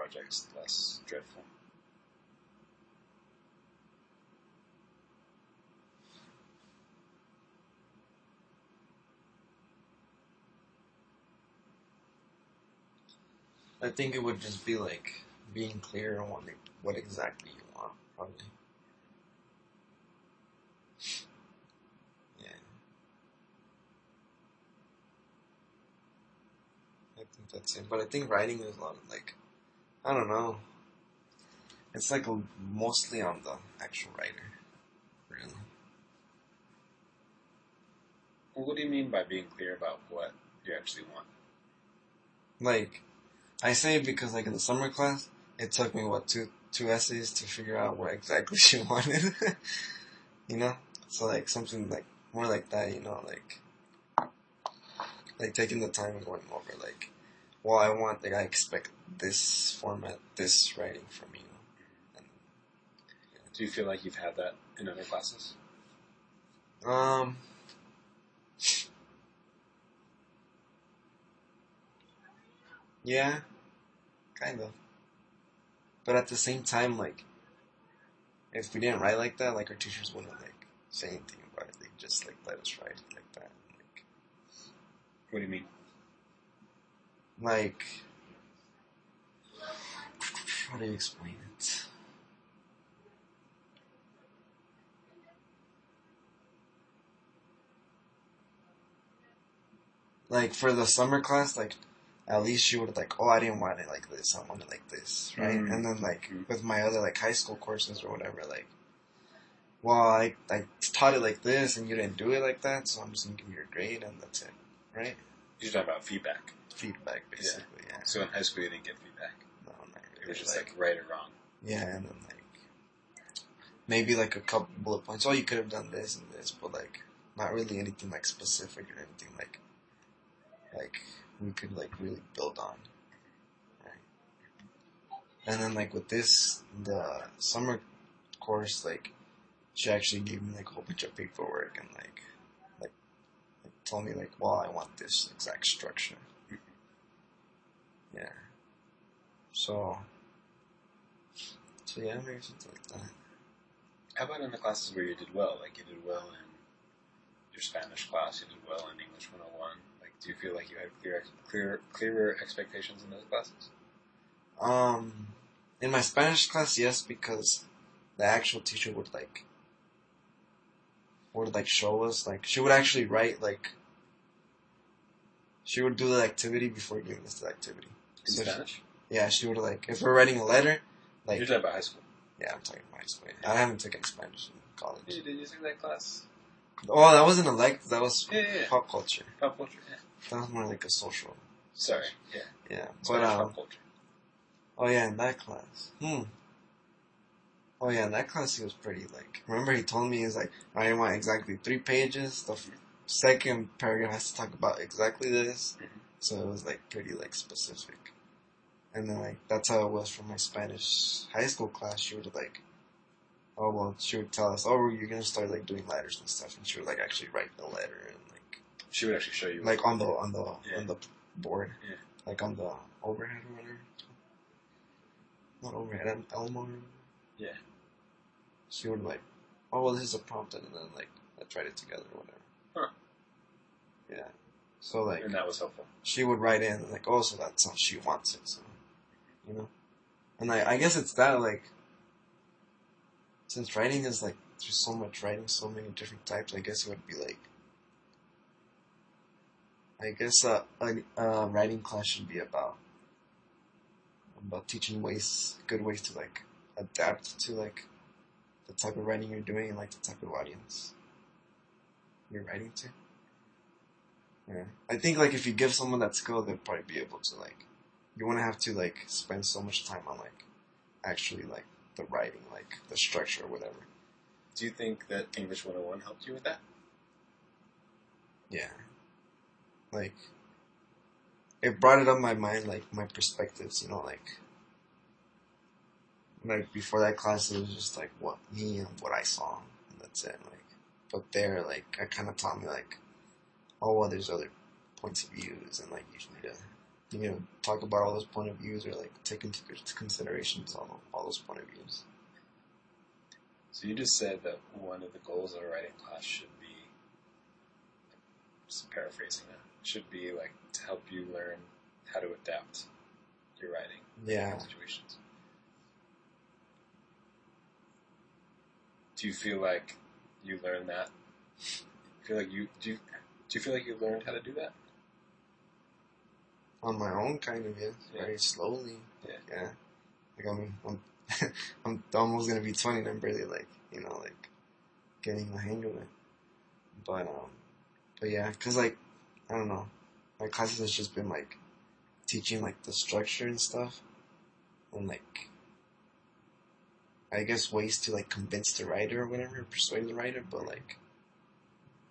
projects less dreadful? I think it would just be like being clear on what exactly you want, probably. Yeah. I think that's it. But I think writing is a lot of like, I don't know. It's like mostly on the actual writer, really. Well, what do you mean by being clear about what you actually want? Like, I say it because like in the summer class, it took me two essays to figure out what exactly she wanted. You know? So like something like more like that, you know, like taking the time and going over like, well, I expect this format, this writing from you. And, Do you feel like you've had that in other classes? Yeah, kind of. But at the same time, like, if we didn't write like that, like our teachers wouldn't like say anything about it. They just like let us write like that. Like, what do you mean? Like, how do you explain it? Like for the summer class, like at least she would like, oh, I didn't want it like this. I want it like this, right? And then like with my other like high school courses or whatever, like, well, I taught it like this, and you didn't do it like that, so I'm just gonna give you your grade, and that's it, right? You're talking about feedback. Feedback, basically. Yeah. So in high school, you didn't get feedback. No, not really. It was just like right or wrong. Yeah, and then like maybe like a couple bullet points. Oh, you could have done this and this, but like not really anything like specific or anything like we could like really build on, right? And then like with this, the summer course, like she actually gave me like a whole bunch of paperwork and like told me like, well, I want this exact structure. Yeah. So yeah, maybe something like that. How about in the classes where you did well? Like you did well in your Spanish class, you did well in English 101. Like, do you feel like you had clearer expectations in those classes? In my Spanish class, yes, because the actual teacher would show us, like, she would actually write, like, she would do the activity before giving us the activity. In Spanish? Yeah, she would, like, if we're writing a letter, like... You're talking about high school? Yeah, I'm talking about high school. I haven't taken Spanish in college. Did you take that class? Oh, that wasn't elective, that was pop culture. Pop culture, yeah. That was more like a social. Sorry, yeah. Yeah, Spanish pop culture. Oh yeah, in that class. Oh yeah, in that class he was pretty like... Remember he told me, he was like, I want exactly 3 pages. The second paragraph has to talk about exactly this. Mm-hmm. So it was like pretty like specific. And then like, that's how it was for my Spanish high school class. She would like... Oh well, she would tell us, oh, you're gonna start like doing letters and stuff. And she would like actually write the letter and like... She would actually show you... Like on the board. Yeah. Like on the overhead or whatever. Not overhead, Elmo. Yeah. She would like, oh well, this is a prompt, and then like let's write it together or whatever. Huh. Yeah. So like, and that was helpful. She would write in like, oh, so that's how she wants it, so you know. And I guess it's that like, since writing is like there's so much writing, so many different types. I guess it would be like, I guess a writing class should be about teaching good ways to like adapt to like the type of writing you're doing and like the type of audience you're writing to. Yeah. I think like if you give someone that skill, they'll probably be able to like, you wouldn't have to like spend so much time on like actually like the writing, like the structure or whatever. Do you think that English 101 helped you with that? Yeah. Like, it brought it up in my mind, like my perspectives, you know, like before that class it was just like what me and what I saw, and that's it. Like, but there, like, it kind of taught me like, oh well, there's other points of views, and like you need to talk about all those point of views or like take into considerations all those point of views. So you just said that one of the goals of a writing class should be, just paraphrasing that, should be like to help you learn how to adapt your writing in situations. Do you feel like you learned that? Do you feel like you learned how to do that? On my own, kind of, very slowly. Yeah. Like, I mean, I'm almost gonna be 20 and I'm barely like getting the hang of it. But yeah, cause like, I don't know, my classes has just been like teaching like the structure and stuff, and like, I guess ways to like convince the writer or whatever, persuade the writer, but like,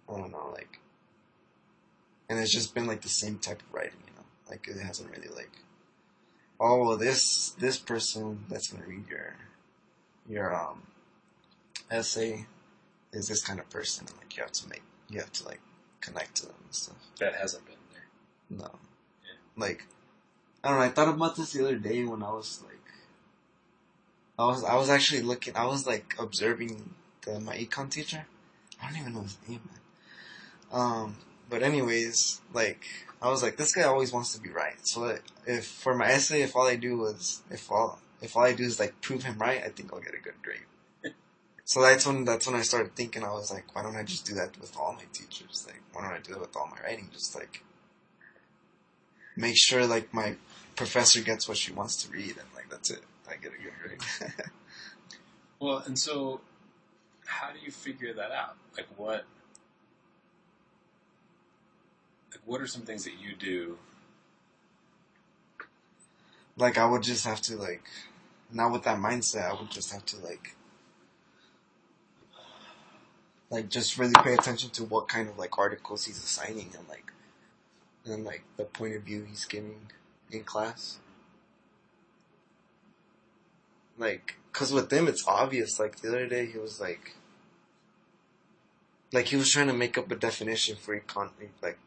I don't know, like, and it's just been like the same type of writing, like it hasn't really like, oh, well, this person that's gonna read your essay is this kind of person, and like you have to like connect to them and stuff. That hasn't been there. No. Yeah. Like, I don't know, I thought about this the other day when I was like, I was actually looking, I was like observing my econ teacher. I don't even know his name, man. But anyways, like, I was like, this guy always wants to be right. So if for my essay, if all I do is like prove him right, I think I'll get a good grade. So that's when I started thinking. I was like, why don't I just do that with all my teachers? Like, why don't I do that with all my writing? Just like make sure like my professor gets what she wants to read, and like that's it. I get a good grade. Well, and so how do you figure that out? Like what are some things that you do? Like, I would just have to, like, not with that mindset, I would just have to, like, just really pay attention to what kind of, like, articles he's assigning and, like, the point of view he's giving in class. Like, cause with them, it's obvious. Like, the other day, he was, like, he was trying to make up a definition for like,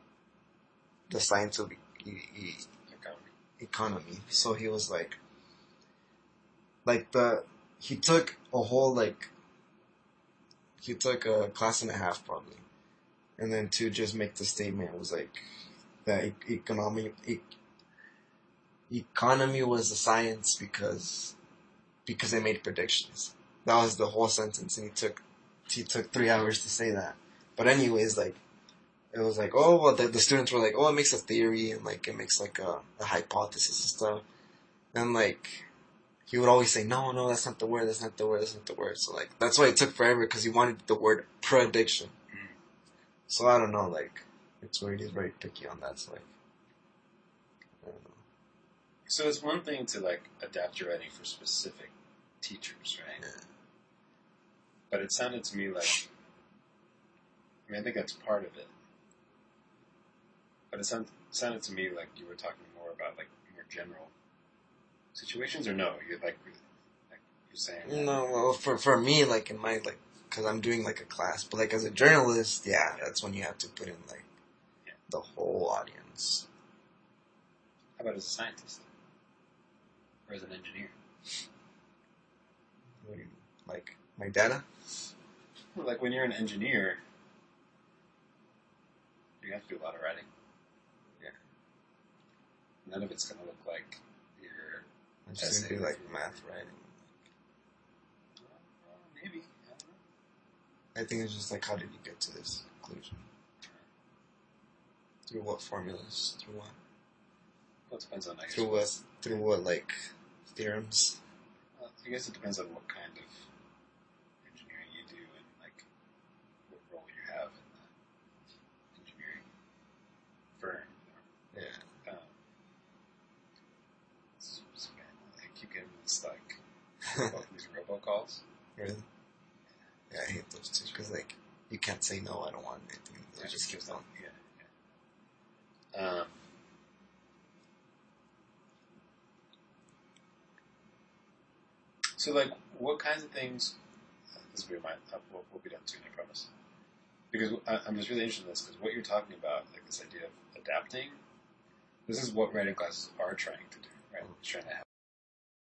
the science of economy. So he was like he took a whole he took a class and a half probably, and then to just make the statement was like that economy was a science because they made predictions. That was the whole sentence, and he took 3 hours to say that. But anyways, like, it was like, oh, well, the students were like, oh, it makes a theory, and, like, it makes, like, a hypothesis and stuff. And, like, he would always say, no, that's not the word. So, like, that's why it took forever, because he wanted the word prediction. So, I don't know, like, it's weird. He's very picky on that, so, like, I don't know. So, it's one thing to, like, adapt your writing for specific teachers, right? Yeah. But it sounded to me like, I think that's part of it. But it sounded to me like you were talking more about, like, more general situations, or no? You're like you're saying. No, well, for me, like, in my, like, because I'm doing, like, a class, but, like, as a journalist, yeah, that's when you have to put in, like, the whole audience. How about as a scientist? Or as an engineer? What do you mean? Like, my data? Well, like, when you're an engineer, you have to do a lot of writing. Yeah. None of it's going to look like your essay. It's going to be like math writing. Maybe. I don't know. I think it's just like, how did you get to this conclusion? Through what formulas? Through what? Well, it depends on, I guess. Through what, like, theorems? Well, I guess it depends on what kind of engineering you do and, like, what role you have in the engineering firm. Yeah. I keep getting this, like, these robocalls. Really? Yeah, I hate those too, because, like, you can't say no, I don't want anything. It just keeps on. Yeah. So, like, what kinds of things? This will be we'll be done soon, I promise. Because I'm just really interested in this, because what you're talking about, like this idea of adapting, This is what writing classes are trying to do, right? It's trying to help